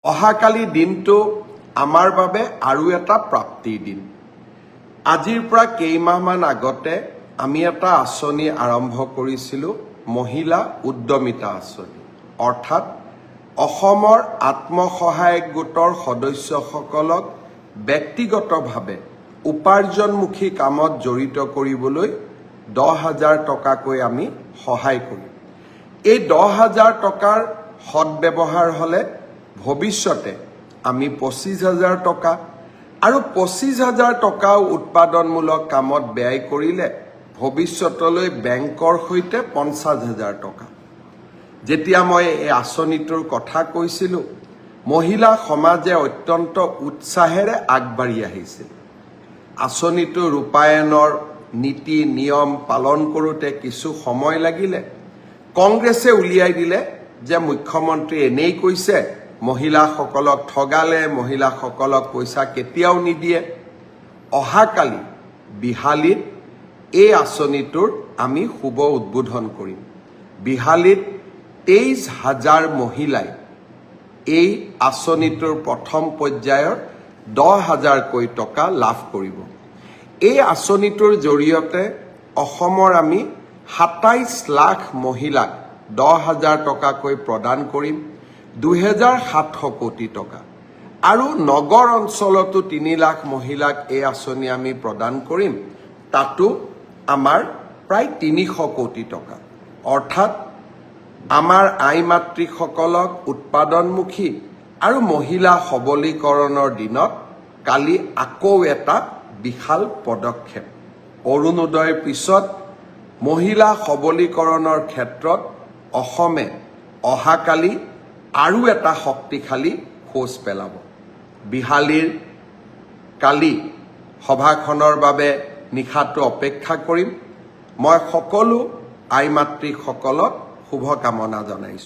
অহাকালি দিনটো আমাৰ বাবে আৰু এটা প্ৰাপ্তিৰ দিন। আজিৰ পৰা কেইমাহমান আগতে আমি এটা আঁচনি আৰম্ভ কৰিছিলোঁ, মহিলা উদ্যমিতা আঁচনি। অৰ্থাৎ অসমৰ আত্মসহায়ক গোটৰ সদস্যসকলক ব্যক্তিগতভাৱে উপাৰ্জনমুখী কামত জড়িত কৰিবলৈ 10,000 টকাকৈ আমি সহায় কৰিম। এই 10,000 টকাৰ সৎব্যৱহাৰ হ'লে ভৱিষ্যতে আমি 25,000 টকা আৰু 25,000 টকাও উৎপাদনমূলক কামত ব্যয় কৰিলে ভৱিষ্যতলৈ বেংকৰ সৈতে 50,000 টকা। যেতিয়া মই এই আঁচনিটোৰ কথা কৈছিলোঁ, মহিলা সমাজে অত্যন্ত উৎসাহেৰে আগবাঢ়ি আহিছিল। আঁচনিটো ৰূপায়ণৰ নীতি নিয়ম পালন কৰোঁতে কিছু সময় লাগিলে। কংগ্ৰেছে উলিয়াই দিলে যে মুখ্যমন্ত্ৰী এনেই কৈছে, মহিলাসকলক ঠগালে, মহিলাসকলক পইচা কেতিয়াও নিদিয়ে। অহাকালি বিহালীত এই আঁচনিটোৰ আমি শুভ উদ্বোধন কৰিম। বিহালীত 23,000 মহিলাই এই আঁচনিটোৰ প্ৰথম পৰ্যায়ৰ 10,000কৈ টকা লাভ কৰিব। এই আঁচনিটোৰ জৰিয়তে অসমৰ আমি 27 লাখ মহিলাক 10,000 টকাকৈ প্ৰদান কৰিম, 2,700 কোটি টকা। আৰু নগৰ অঞ্চলতো 3 লাখ মহিলাক এই আঁচনি আমি প্ৰদান কৰিম, তাতো আমাৰ প্ৰায় 300 কোটি টকা। অৰ্থাৎ আমাৰ আই মাতৃসকলক উৎপাদনমুখী আৰু মহিলা সবলীকৰণৰ দিনত কালি আকৌ এটা বিশাল পদক্ষেপ। অৰুণোদয়ৰ পিছত মহিলা সবলীকৰণৰ ক্ষেত্ৰত অসমে অহাকালি আৰু এটা শক্তিশালী খোজ পেলাব। বিহালীৰ কালি সভাখনৰ বাবে নিশাটো অপেক্ষা কৰিম। মই সকলো আই মাতৃসকলক শুভকামনা জনাইছোঁ।